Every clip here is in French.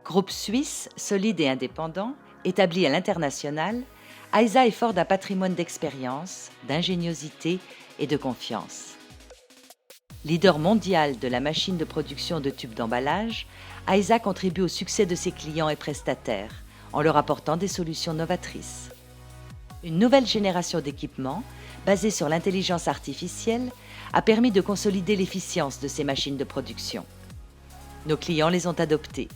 Groupe suisse, solide et indépendant, établi à l'international, AISA est fort d'un patrimoine d'expérience, d'ingéniosité et de confiance. Leader mondial de la machine de production de tubes d'emballage, AISA contribue au succès de ses clients et prestataires en leur apportant des solutions novatrices. Une nouvelle génération d'équipements, basée sur l'intelligence artificielle, a permis de consolider l'efficience de ces machines de production. Nos clients les ont adoptés.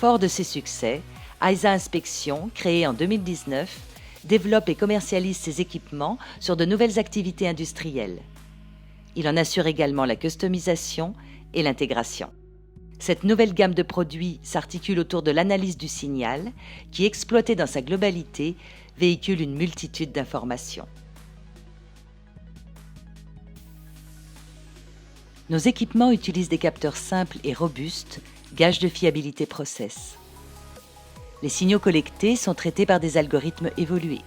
Fort de ses succès, AISA Inspection, créée en 2019, développe et commercialise ses équipements sur de nouvelles activités industrielles. Il en assure également la customisation et l'intégration. Cette nouvelle gamme de produits s'articule autour de l'analyse du signal qui, exploité dans sa globalité, véhicule une multitude d'informations. Nos équipements utilisent des capteurs simples et robustes, gage de fiabilité process. Les signaux collectés sont traités par des algorithmes évolués.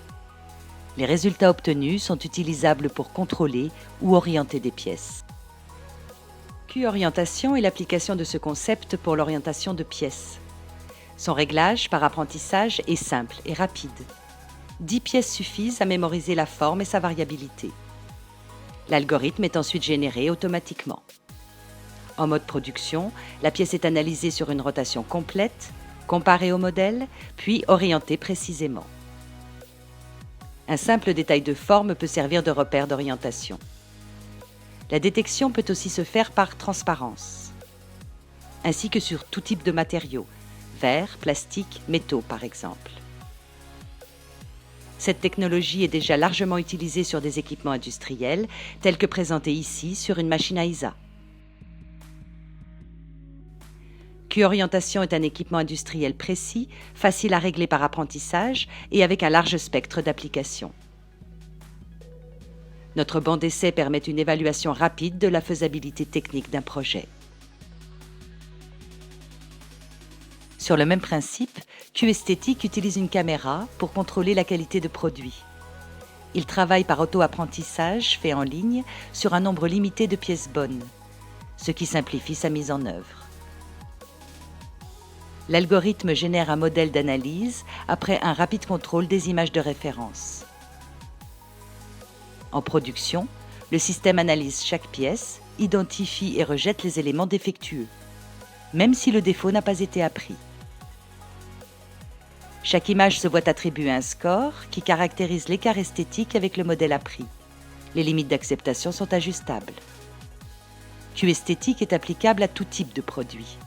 Les résultats obtenus sont utilisables pour contrôler ou orienter des pièces. Q-orientation est l'application de ce concept pour l'orientation de pièces. Son réglage par apprentissage est simple et rapide. 10 pièces suffisent à mémoriser la forme et sa variabilité. L'algorithme est ensuite généré automatiquement. En mode production, la pièce est analysée sur une rotation complète, comparée au modèle, puis orientée précisément. Un simple détail de forme peut servir de repère d'orientation. La détection peut aussi se faire par transparence, ainsi que sur tout type de matériaux, verre, plastique, métaux par exemple. Cette technologie est déjà largement utilisée sur des équipements industriels, tels que présentés ici sur une machine AISA. Q-orientation est un équipement industriel précis, facile à régler par apprentissage et avec un large spectre d'applications. Notre banc d'essai permet une évaluation rapide de la faisabilité technique d'un projet. Sur le même principe, Q-Esthétique utilise une caméra pour contrôler la qualité de produit. Il travaille par auto-apprentissage fait en ligne sur un nombre limité de pièces bonnes, ce qui simplifie sa mise en œuvre. L'algorithme génère un modèle d'analyse après un rapide contrôle des images de référence. En production, le système analyse chaque pièce, identifie et rejette les éléments défectueux, même si le défaut n'a pas été appris. Chaque image se voit attribuer un score qui caractérise l'écart esthétique avec le modèle appris. Les limites d'acceptation sont ajustables. Q-Esthétique est applicable à tout type de produit.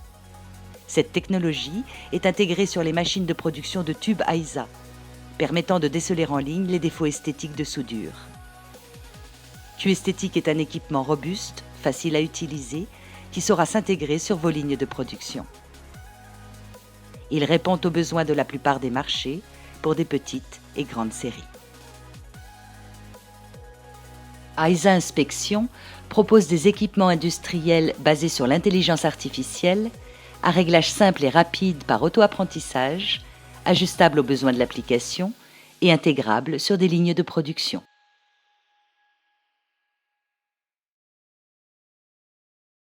Cette technologie est intégrée sur les machines de production de tubes AISA, permettant de déceler en ligne les défauts esthétiques de soudure. Q-Esthétique est un équipement robuste, facile à utiliser, qui saura s'intégrer sur vos lignes de production. Il répond aux besoins de la plupart des marchés pour des petites et grandes séries. AISA Inspection propose des équipements industriels basés sur l'intelligence artificielle, à réglage simple et rapide par auto-apprentissage, ajustable aux besoins de l'application et intégrable sur des lignes de production.